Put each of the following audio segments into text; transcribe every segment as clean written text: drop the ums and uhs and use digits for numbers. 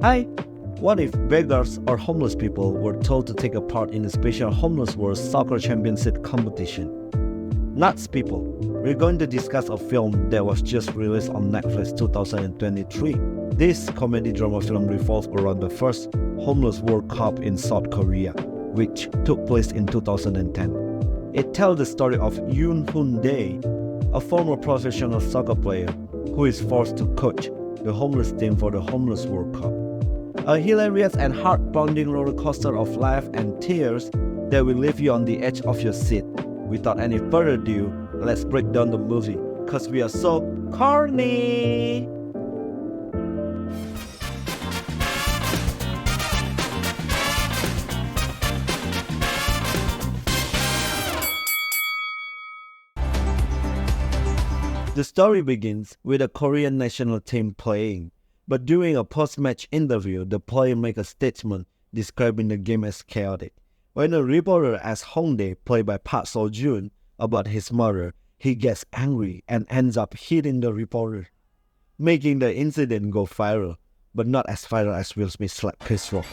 Hi! What if beggars or homeless people were told to take a part in a special Homeless World Soccer Championship competition? Nuts, people! We're going to discuss a film that was just released on Netflix 2023. This comedy drama film revolves around the first Homeless World Cup in South Korea, which took place in 2010. It tells the story of Yoon Hoon Dae, a former professional soccer player who is forced to coach the homeless team for the Homeless World Cup. A hilarious and heart-pounding roller coaster of laugh and tears that will leave you on the edge of your seat. Without any further ado, let's break down the movie, cause we are so corny! The story begins with a Korean national team playing, but during a post-match interview, the player makes a statement describing the game as chaotic. When a reporter asks Hongdae, played by Park Seo-joon, about his mother, he gets angry and ends up hitting the reporter, making the incident go viral, but not as viral as Will Smith slapped Chris Rock.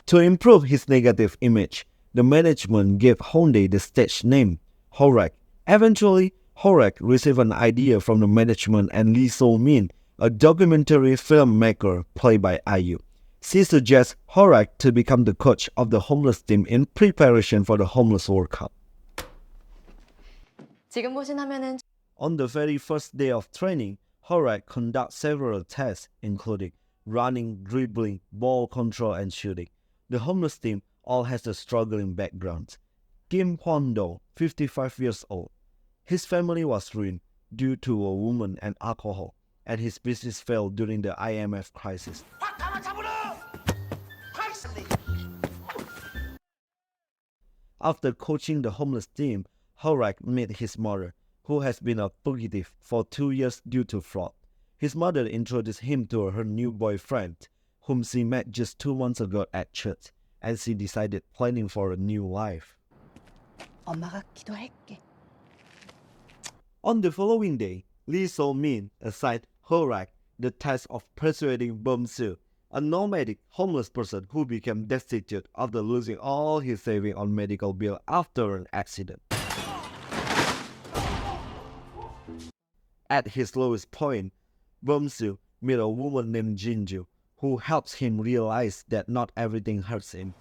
To improve his negative image, the management gave Hongdae the stage name, Horak. Eventually, Horak received an idea from the management and Lee So-min, a documentary filmmaker played by IU. She suggests Horak to become the coach of the homeless team in preparation for the Homeless World Cup. 지금 보신 화면은 On the very first day of training, Horak conducts several tests, including running, dribbling, ball control, and shooting. The homeless team all has a struggling background. Kim Hwan-dong, 55 years old. His family was ruined due to a woman and alcohol, and his business failed during the IMF crisis. After coaching the homeless team, Horak met his mother, who has been a fugitive for 2 years due to fraud. His mother introduced him to her new boyfriend, whom she met just 2 months ago at church, and she decided planning for a new life. 엄마가 기도할게. On the following day, Lee So-min assigned Horak the task of persuading Bum-soo, a nomadic homeless person who became destitute after losing all his savings on medical bill after an accident. At his lowest point, Bum-soo meets a woman named Jinju, who helps him realize that not everything hurts him.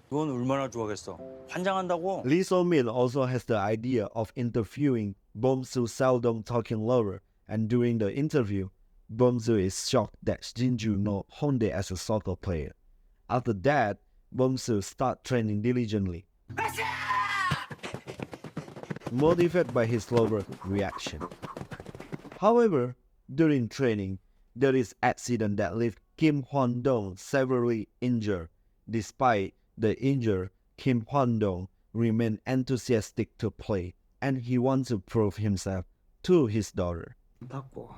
그건 얼마나 좋아하겠어. 환장한다고. Lee So-min also has the idea of interviewing Bum-soo's seldom talking lover, and during the interview, Bum-soo is shocked that Jinju knows Hongdae as a soccer player. After that, Bum-soo starts training diligently, motivated by his lover's reaction. However, during training, there is an accident that leaves Kim Hwan-dong severely injured. Despite the injury, Kim Hwan-dong remains enthusiastic to play, and he wants to prove himself to his daughter. 받고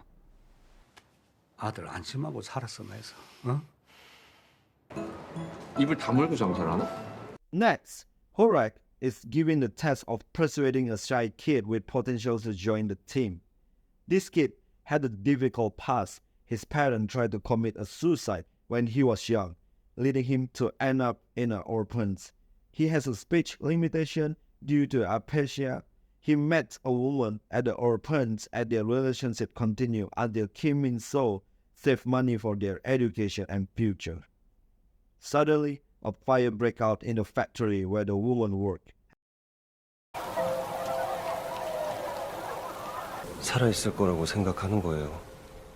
아들 안심하고 살았으면서 어? 입을 다물고 장사를 하나? Next, Horak is given the task of persuading a shy kid with potential to join the team. This kid had a difficult past. His parents tried to commit a suicide when he was young, leading him to end up in an orphanage. He has a speech limitation due to aphasia. He met a woman at the orphanage and their relationship continued until Kim Min-soo saved money for their education and future. Suddenly, a fire breaks out in the factory where the woman worked. 살아있을 거라고 생각하는 거예요.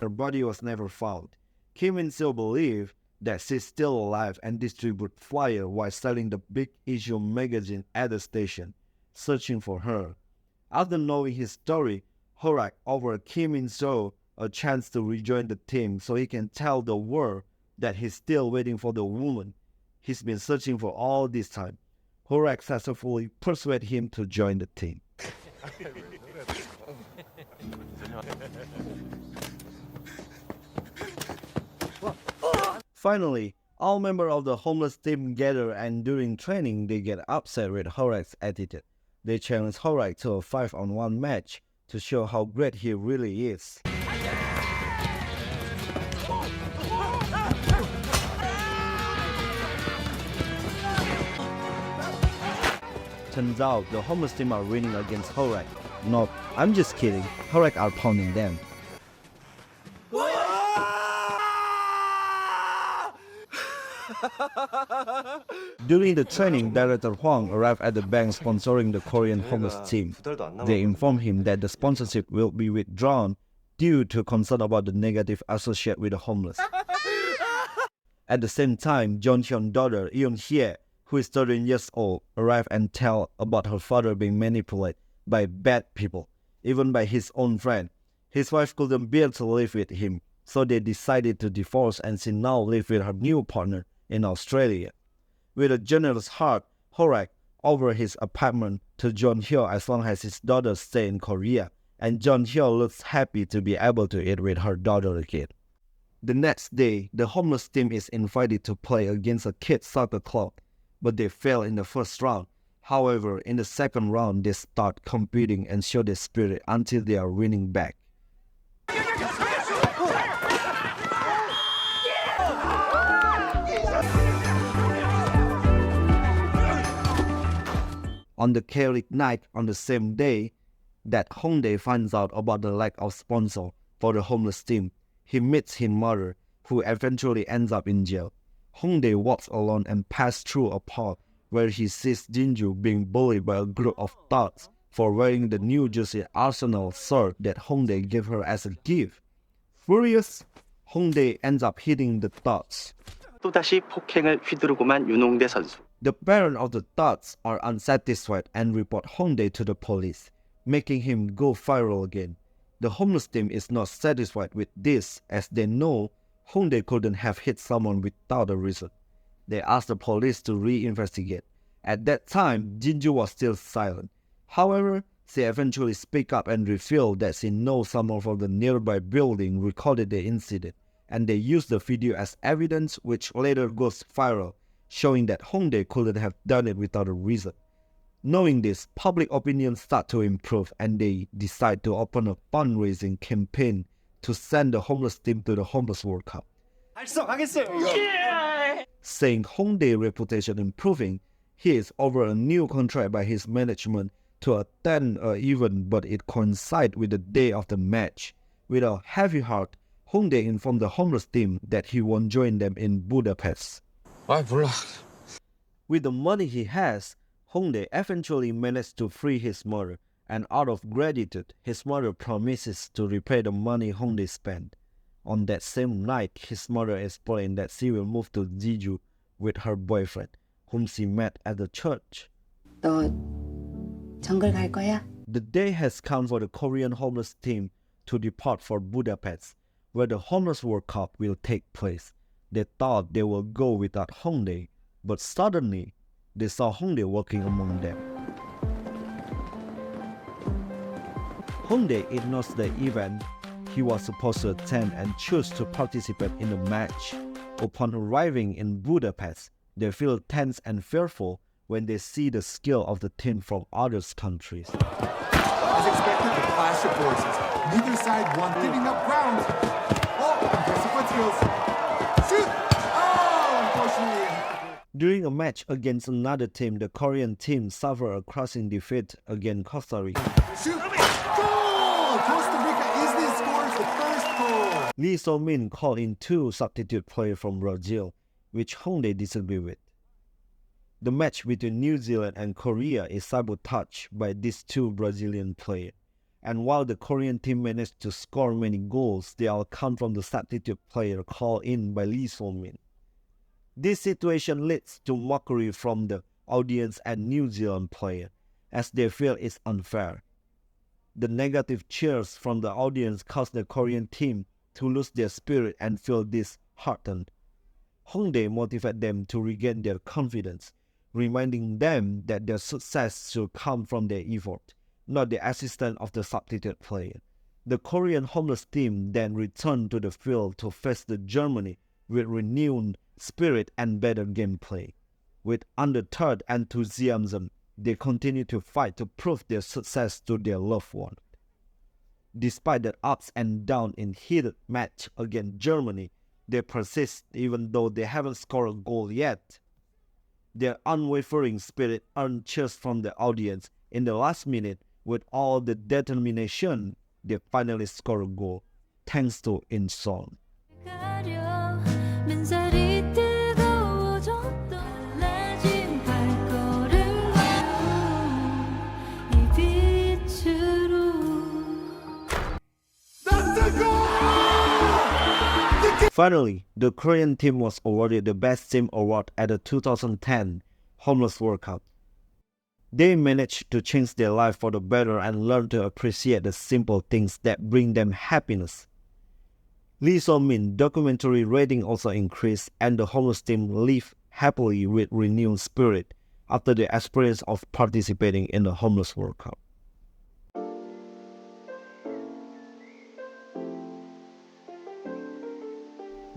Her body was never found. Kim Min-soo believed that she's still alive and distribute flyers while selling the Big Issue magazine at the station, searching for her. After knowing his story, Horak offered Kim Min-soo a chance to rejoin the team so he can tell the world that he's still waiting for the woman he's been searching for all this time. Horak successfully persuaded him to join the team. Finally, All members of the homeless team gather, and during training they get upset with Horak's attitude. They challenge Horak to a 5-on-1 match to show how great he really is. Turns out the homeless team are winning against Horak. No, I'm just kidding. Horak are pounding them. During the training, Director Huang arrived at the bank sponsoring the Korean homeless team. They informed him that the sponsorship will be withdrawn due to concern about the negative associated with the homeless. At the same time, John Hyun's daughter, Eun Hye, who is 13 years old, arrived and tell about her father being manipulated by bad people, even by his own friend. His wife couldn't bear to live with him, so they decided to divorce, and she now lives with her new partner in Australia. With a generous heart, Horak offered his apartment to John Hyo as long as his daughter stay in Korea, and John Hyo looks happy to be able to eat with her daughter again. The next day, the homeless team is invited to play against a kids' soccer club, but they fail in the first round. However, in the second round, they start competing and show their spirit until they are winning back. On the chaotic night on the same day that Hongdae finds out about the lack of sponsor for the homeless team, he meets his mother, who eventually ends up in jail. Hongdae walks alone and passes through a park where he sees Jinju being bullied by a group of thugs for wearing the New Jersey Arsenal shirt that Hongdae gave her as a gift. Furious, Hongdae ends up hitting the thugs. 또다시 폭행을 휘두르고만 윤홍대 선수. The parents of the thugs are unsatisfied and report Hongdae to the police, making him go viral again. The homeless team is not satisfied with this, as they know Hongdae couldn't have hit someone without a reason. They ask the police to re-investigate. At that time, Jinju was still silent. However, she eventually speaks up and reveals that she knows someone from the nearby building recorded the incident, and they use the video as evidence, which later goes viral, showing that Hongdae couldn't have done it without a reason. Knowing this, public opinion starts to improve, and they decide to open a fundraising campaign to send the homeless team to the Homeless World Cup. Saying Hongdae's reputation improving, he is offered a new contract by his management to attend an event, but it coincides with the day of the match. With a heavy heart, Hongdae informed the homeless team that he won't join them in Budapest. 몰라. With the money he has, Hongdae eventually managed to free his mother, and out of gratitude, his mother promises to repay the money Hongdae spent. On that same night, his mother explained that she will move to Jeju with her boyfriend, whom she met at the church. 너 정글 갈 거야? The day has come for the Korean homeless team to depart for Budapest, where the Homeless World Cup will take place. They thought they will go without Hongdae, but suddenly, they saw Hongdae walking among them. Hongdae ignores the event he was supposed to attend and chose to participate in the match. Upon arriving in Budapest, they feel tense and fearful when they see the skill of the team from other countries. As expected, the clash of forces. Neither side won, giving up ground. Oh, impressive foot skills. Shoot! Oh, unfortunately. During a match against another team, the Korean team suffered a crushing defeat against Costa Rica. Shoot! Goal! Costa Rica easily scores the first goal. Lee So-min called in two substitute players from Brazil, which Hongdae disagreed with. The match between New Zealand and Korea is sabotaged by these two Brazilian players. And while the Korean team managed to score many goals, they all come from the substitute player called in by Lee So-min. This situation leads to mockery from the audience and New Zealand player, as they feel it's unfair. The negative cheers from the audience cause the Korean team to lose their spirit and feel disheartened. Hongdae motivates them to regain their confidence, reminding them that their success should come from their effort, not the assistance of the substitute player. The Korean homeless team then returned to the field to face the Germany with renewed spirit, and better gameplay. With undeterred enthusiasm, they continue to fight to prove their success to their loved one. Despite the ups and downs in heated match against Germany, they persist even though they haven't scored a goal yet. Their unwavering spirit earned cheers from the audience in the last minute. With all the determination, they finally score a goal, thanks to In-song. Finally, the Korean team was awarded the Best Team Award at the 2010 Homeless World Cup. They managed to change their life for the better and learn to appreciate the simple things that bring them happiness. Lee So-min documentary rating also increased, and the homeless team lived happily with renewed spirit after the experience of participating in the Homeless World Cup.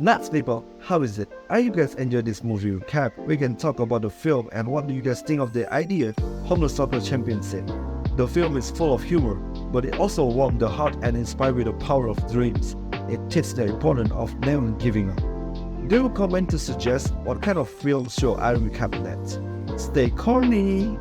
Nuts people, how is it? Are you guys enjoying this movie recap? We can talk about the film and what do you guys think of the idea Homeless Soccer Championship. The film is full of humor, but it also warmed the heart and inspired with the power of dreams. It teaches the importance of never giving up. Do comment to suggest what kind of film show I recap next. Stay corny!